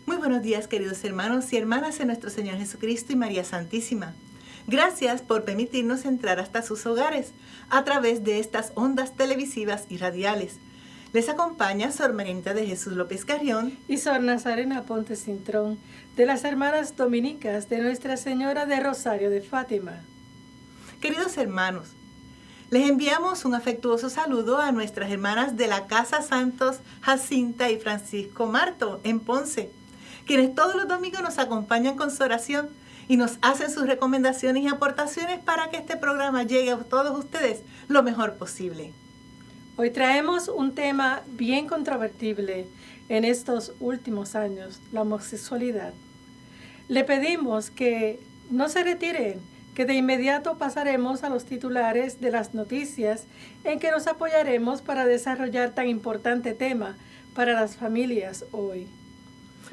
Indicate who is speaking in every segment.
Speaker 1: Buenos días, queridos hermanos y hermanas en nuestro Señor Jesucristo y María Santísima. Gracias por permitirnos entrar hasta sus hogares a través de estas ondas televisivas y radiales. Les acompaña Sor Marinita de Jesús López Carrión
Speaker 2: y Sor Nazarena Ponte Cintrón, de las hermanas dominicas de Nuestra Señora de Rosario de Fátima.
Speaker 1: Queridos hermanos, les enviamos un afectuoso saludo a nuestras hermanas de la Casa Santos Jacinta y Francisco Marto en Ponce, quienes todos los domingos nos acompañan con su oración y nos hacen sus recomendaciones y aportaciones para que este programa llegue a todos ustedes lo mejor posible.
Speaker 2: Hoy traemos un tema bien controvertible en estos últimos años, la homosexualidad. Le pedimos que no se retiren, que de inmediato pasaremos a los titulares de las noticias en que nos apoyaremos para desarrollar tan importante tema para las familias hoy.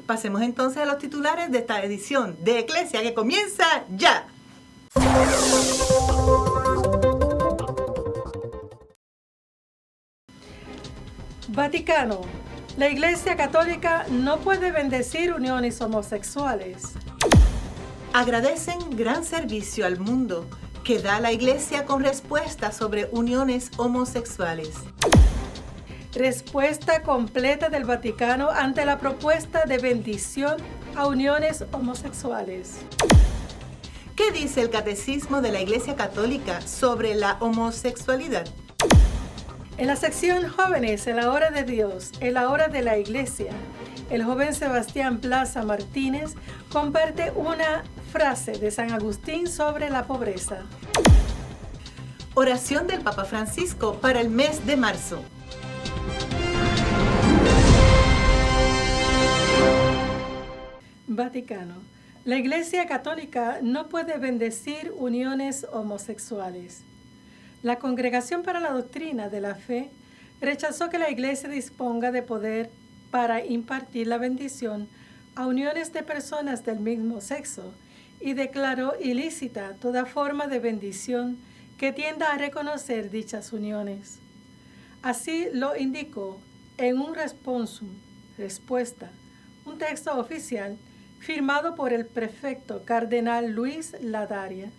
Speaker 1: Pasemos entonces a los titulares de esta edición de Eclesia que comienza ya.
Speaker 2: Vaticano. La Iglesia Católica no puede bendecir uniones homosexuales.
Speaker 1: Agradecen gran servicio al mundo que da la Iglesia con respuesta sobre uniones homosexuales.
Speaker 2: Respuesta completa del Vaticano ante la propuesta de bendición a uniones homosexuales.
Speaker 1: ¿Qué dice el Catecismo de la Iglesia Católica sobre la homosexualidad?
Speaker 2: En la sección Jóvenes en la Hora de Dios, en la Hora de la Iglesia, el joven Sebastián Plaza Martínez comparte una frase de San Agustín sobre la pobreza.
Speaker 1: Oración del Papa Francisco para el mes de marzo.
Speaker 2: Vaticano. La Iglesia Católica no puede bendecir uniones homosexuales. La Congregación para la Doctrina de la Fe rechazó que la Iglesia disponga de poder para impartir la bendición a uniones de personas del mismo sexo y declaró ilícita toda forma de bendición que tienda a reconocer dichas uniones. Así lo indicó en un respuesta, un texto oficial firmado por el prefecto cardenal Luis Ladaria,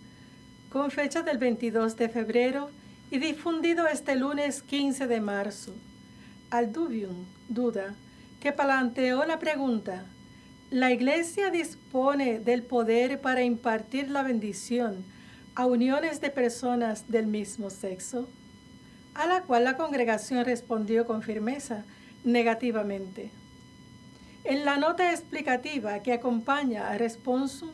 Speaker 2: con fecha del 22 de febrero y difundido este lunes 15 de marzo. Al Dubium duda que planteó la pregunta: ¿la Iglesia dispone del poder para impartir la bendición a uniones de personas del mismo sexo? A la cual la congregación respondió con firmeza, negativamente. En la nota explicativa que acompaña a Responsum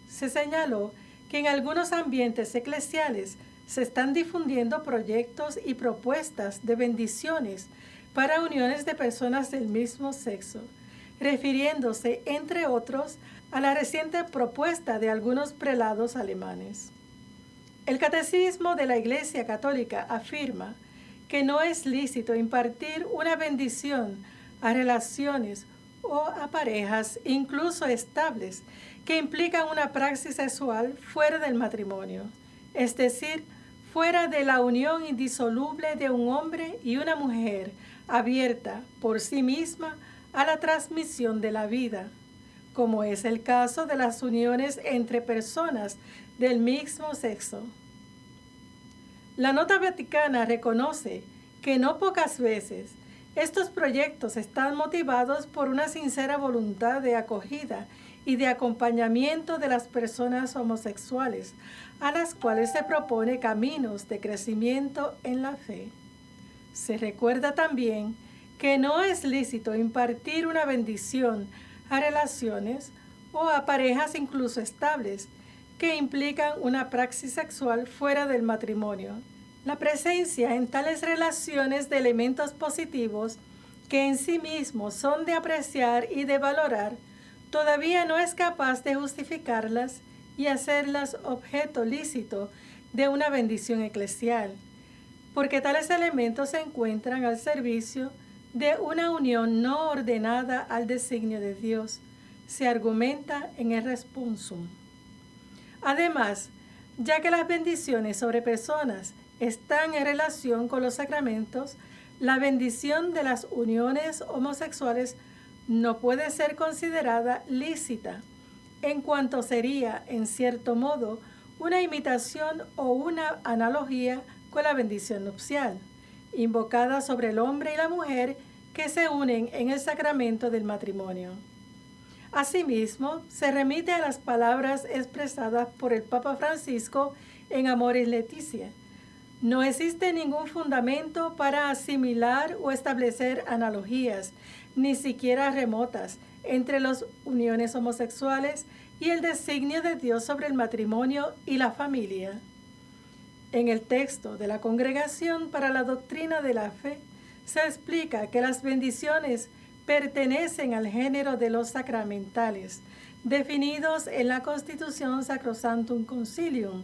Speaker 2: se señaló que en algunos ambientes eclesiales se están difundiendo proyectos y propuestas de bendiciones para uniones de personas del mismo sexo, refiriéndose, entre otros, a la reciente propuesta de algunos prelados alemanes. El Catecismo de la Iglesia Católica afirma que no es lícito impartir una bendición a relaciones o a parejas, incluso estables, que implican una praxis sexual fuera del matrimonio, es decir, fuera de la unión indisoluble de un hombre y una mujer, abierta por sí misma a la transmisión de la vida, como es el caso de las uniones entre personas del mismo sexo. La nota vaticana reconoce que no pocas veces estos proyectos están motivados por una sincera voluntad de acogida y de acompañamiento de las personas homosexuales, a las cuales se propone caminos de crecimiento en la fe. Se recuerda también que no es lícito impartir una bendición a relaciones o a parejas incluso estables que implican una praxis sexual fuera del matrimonio. La presencia en tales relaciones de elementos positivos que en sí mismos son de apreciar y de valorar, todavía no es capaz de justificarlas y hacerlas objeto lícito de una bendición eclesial, porque tales elementos se encuentran al servicio de una unión no ordenada al designio de Dios, se argumenta en el responsum. Además, ya que las bendiciones sobre personas están en relación con los sacramentos, la bendición de las uniones homosexuales no puede ser considerada lícita, en cuanto sería, en cierto modo, una imitación o una analogía con la bendición nupcial, invocada sobre el hombre y la mujer que se unen en el sacramento del matrimonio. Asimismo, se remite a las palabras expresadas por el Papa Francisco en Amoris Laetitia. No existe ningún fundamento para asimilar o establecer analogías, ni siquiera remotas, entre las uniones homosexuales y el designio de Dios sobre el matrimonio y la familia. En el texto de la Congregación para la Doctrina de la Fe se explica que las bendiciones pertenecen al género de los sacramentales, definidos en la Constitución Sacrosanctum Concilium,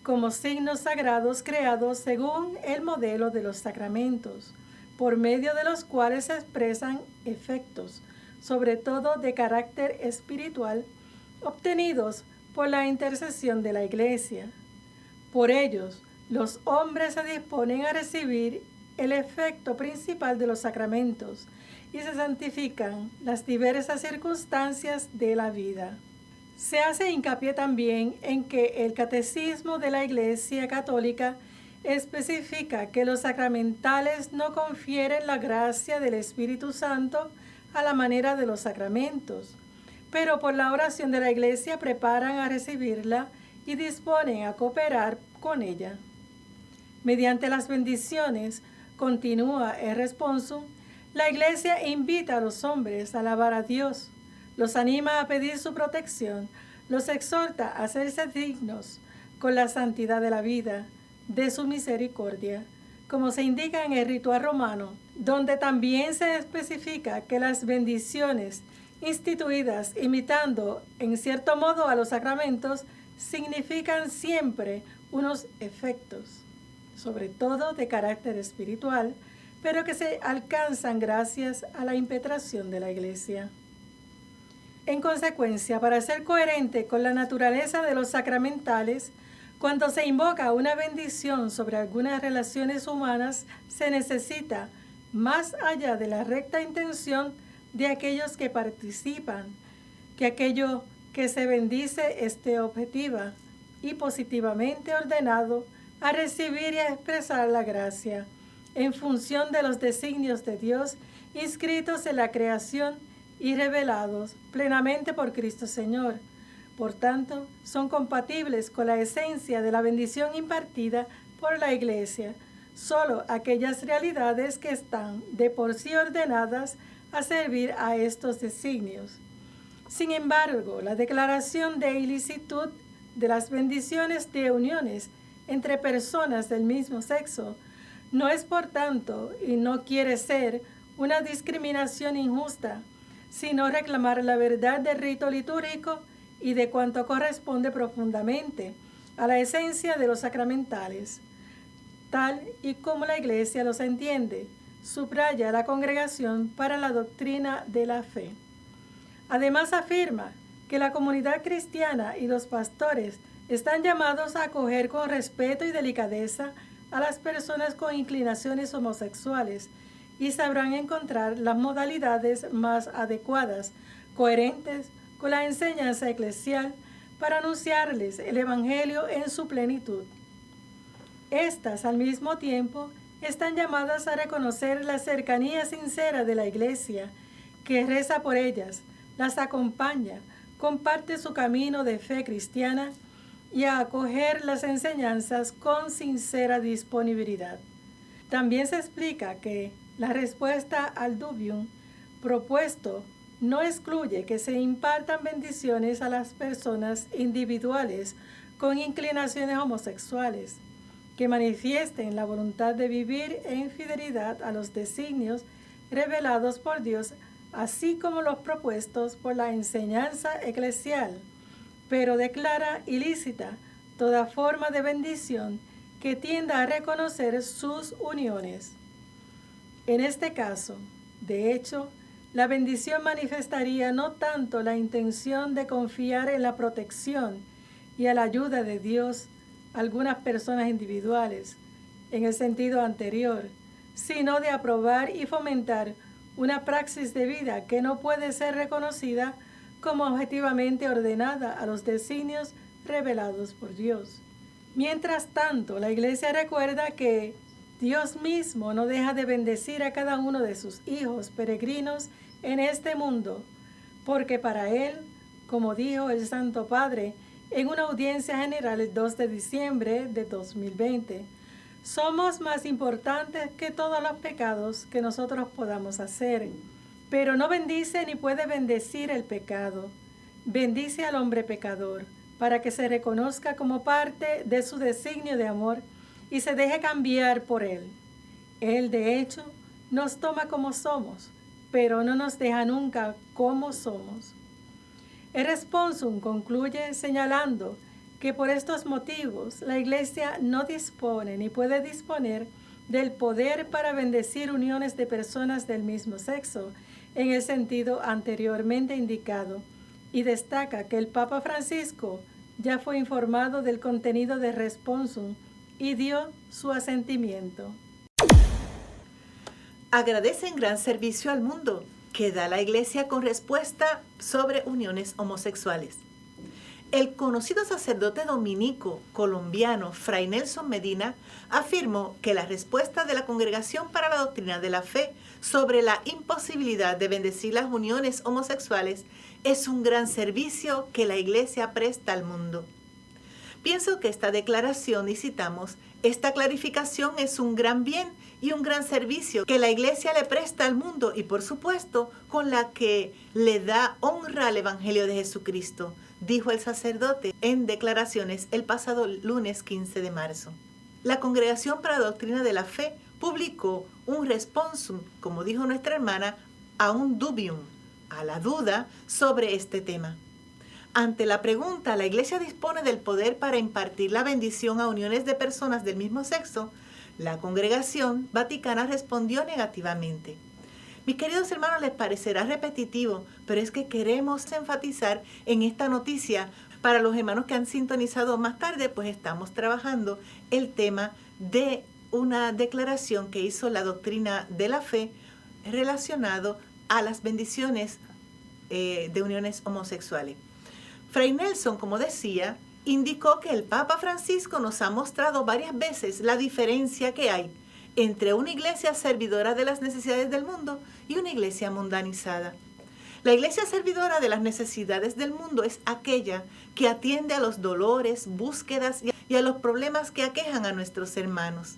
Speaker 2: como signos sagrados creados según el modelo de los sacramentos, por medio de los cuales se expresan efectos, sobre todo de carácter espiritual, obtenidos por la intercesión de la Iglesia. Por ellos, los hombres se disponen a recibir el efecto principal de los sacramentos y se santifican las diversas circunstancias de la vida. Se hace hincapié también en que el Catecismo de la Iglesia Católica especifica que los sacramentales no confieren la gracia del Espíritu Santo a la manera de los sacramentos, pero por la oración de la Iglesia preparan a recibirla y disponen a cooperar con ella. Mediante las bendiciones, continúa el responsum, la Iglesia invita a los hombres a alabar a Dios, los anima a pedir su protección, los exhorta a hacerse dignos con la santidad de la vida, de su misericordia, como se indica en el ritual romano, donde también se especifica que las bendiciones instituidas imitando en cierto modo a los sacramentos significan siempre unos efectos, sobre todo de carácter espiritual, pero que se alcanzan gracias a la impetración de la Iglesia. En consecuencia, para ser coherente con la naturaleza de los sacramentales, cuando se invoca una bendición sobre algunas relaciones humanas, se necesita, más allá de la recta intención de aquellos que participan, que aquello que se bendice esté objetiva y positivamente ordenado a recibir y a expresar la gracia, en función de los designios de Dios inscritos en la creación y revelados plenamente por Cristo Señor. Por tanto, son compatibles con la esencia de la bendición impartida por la Iglesia, solo aquellas realidades que están de por sí ordenadas a servir a estos designios. Sin embargo, la declaración de ilicitud de las bendiciones de uniones entre personas del mismo sexo no es, por tanto, y no quiere ser, una discriminación injusta, sino reclamar la verdad del rito litúrgico y de cuanto corresponde profundamente a la esencia de los sacramentales, tal y como la Iglesia los entiende, subraya la Congregación para la Doctrina de la Fe. Además afirma que la comunidad cristiana y los pastores están llamados a acoger con respeto y delicadeza a las personas con inclinaciones homosexuales y sabrán encontrar las modalidades más adecuadas, coherentes con la enseñanza eclesial para anunciarles el Evangelio en su plenitud. Estas, al mismo tiempo, están llamadas a reconocer la cercanía sincera de la Iglesia, que reza por ellas, las acompaña, comparte su camino de fe cristiana y a acoger las enseñanzas con sincera disponibilidad. También se explica que la respuesta al dubium propuesto no excluye que se impartan bendiciones a las personas individuales con inclinaciones homosexuales, que manifiesten la voluntad de vivir en fidelidad a los designios revelados por Dios, así como los propuestos por la enseñanza eclesial, pero declara ilícita toda forma de bendición que tienda a reconocer sus uniones. En este caso, De hecho, la bendición manifestaría no tanto la intención de confiar en la protección y a la ayuda de Dios a algunas personas individuales, en el sentido anterior, sino de aprobar y fomentar una praxis de vida que no puede ser reconocida como objetivamente ordenada a los designios revelados por Dios. Mientras tanto, la Iglesia recuerda que Dios mismo no deja de bendecir a cada uno de sus hijos peregrinos en este mundo, porque para Él, como dijo el Santo Padre en una audiencia general el 2 de diciembre de 2020, somos más importantes que todos los pecados que nosotros podamos hacer, pero no bendice ni puede bendecir el pecado. Bendice al hombre pecador, para que se reconozca como parte de su designio de amor y se deje cambiar por Él. Él, de hecho, nos toma como somos, pero no nos deja nunca como somos. El responsum concluye señalando que por estos motivos la Iglesia no dispone ni puede disponer del poder para bendecir uniones de personas del mismo sexo en el sentido anteriormente indicado, y destaca que el Papa Francisco ya fue informado del contenido del responsum y dio su asentimiento.
Speaker 1: Agradecen gran servicio al mundo que da la Iglesia con respuesta sobre uniones homosexuales. El conocido sacerdote dominico colombiano Fray Nelson Medina afirmó que la respuesta de la Congregación para la Doctrina de la Fe sobre la imposibilidad de bendecir las uniones homosexuales es un gran servicio que la Iglesia presta al mundo. Pienso que esta declaración, y citamos, esta clarificación es un gran bien y un gran servicio que la Iglesia le presta al mundo y, por supuesto, con la que le da honra al Evangelio de Jesucristo, dijo el sacerdote en declaraciones el pasado lunes 15 de marzo. La Congregación para la Doctrina de la Fe publicó un responsum, como dijo nuestra hermana, a un dubium, a la duda sobre este tema. Ante la pregunta, ¿la Iglesia dispone del poder para impartir la bendición a uniones de personas del mismo sexo?, la Congregación Vaticana respondió negativamente. Mis queridos hermanos, les parecerá repetitivo, pero es que queremos enfatizar en esta noticia. Para los hermanos que han sintonizado más tarde, pues estamos trabajando el tema de una declaración que hizo la Doctrina de la Fe relacionado a las bendiciones de uniones homosexuales. Fray Nelson, como decía, indicó que el Papa Francisco nos ha mostrado varias veces la diferencia que hay entre una iglesia servidora de las necesidades del mundo y una iglesia mundanizada. La iglesia servidora de las necesidades del mundo es aquella que atiende a los dolores, búsquedas y a los problemas que aquejan a nuestros hermanos.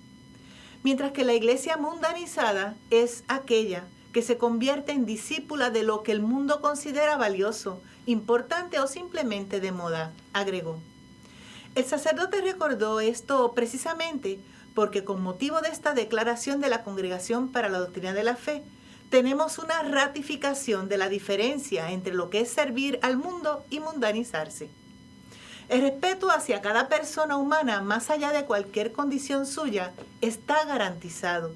Speaker 1: Mientras que la iglesia mundanizada es aquella que se convierte en discípula de lo que el mundo considera valioso, importante o simplemente de moda, agregó. El sacerdote recordó esto precisamente porque con motivo de esta declaración de la Congregación para la Doctrina de la Fe, tenemos una ratificación de la diferencia entre lo que es servir al mundo y mundanizarse. El respeto hacia cada persona humana, más allá de cualquier condición suya, está garantizado.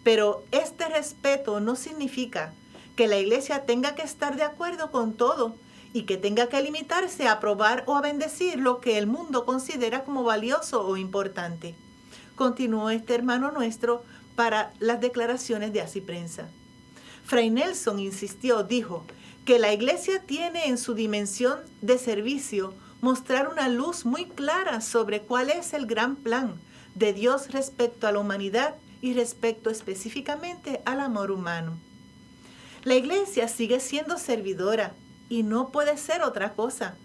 Speaker 1: Pero este respeto no significa que la Iglesia tenga que estar de acuerdo con todo y que tenga que limitarse a aprobar o a bendecir lo que el mundo considera como valioso o importante. Continuó este hermano nuestro para las declaraciones de Así Prensa. Fray Nelson insistió, dijo, que la Iglesia tiene en su dimensión de servicio mostrar una luz muy clara sobre cuál es el gran plan de Dios respecto a la humanidad y respecto específicamente al amor humano. La Iglesia sigue siendo servidora y no puede ser otra cosa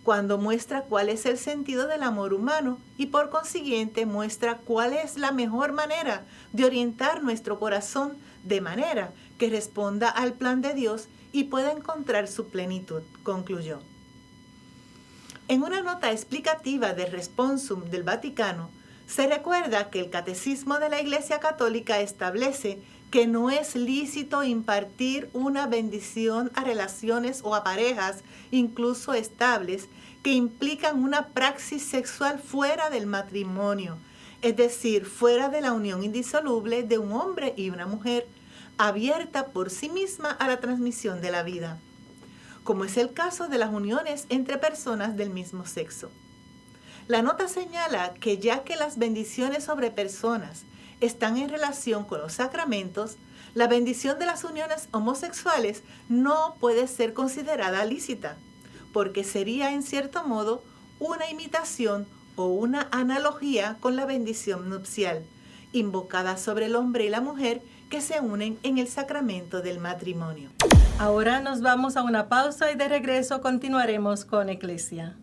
Speaker 1: cuando muestra cuál es el sentido del amor humano y por consiguiente muestra cuál es la mejor manera de orientar nuestro corazón de manera que responda al plan de Dios y pueda encontrar su plenitud, concluyó. En una nota explicativa del Responsum del Vaticano, se recuerda que el Catecismo de la Iglesia Católica establece que no es lícito impartir una bendición a relaciones o a parejas, incluso estables, que implican una praxis sexual fuera del matrimonio, es decir, fuera de la unión indisoluble de un hombre y una mujer, abierta por sí misma a la transmisión de la vida, como es el caso de las uniones entre personas del mismo sexo. La nota señala que ya que las bendiciones sobre personas están en relación con los sacramentos, la bendición de las uniones homosexuales no puede ser considerada lícita, porque sería en cierto modo una imitación o una analogía con la bendición nupcial, invocada sobre el hombre y la mujer que se unen en el sacramento del matrimonio.
Speaker 2: Ahora nos vamos a una pausa y de regreso continuaremos con Eclesia.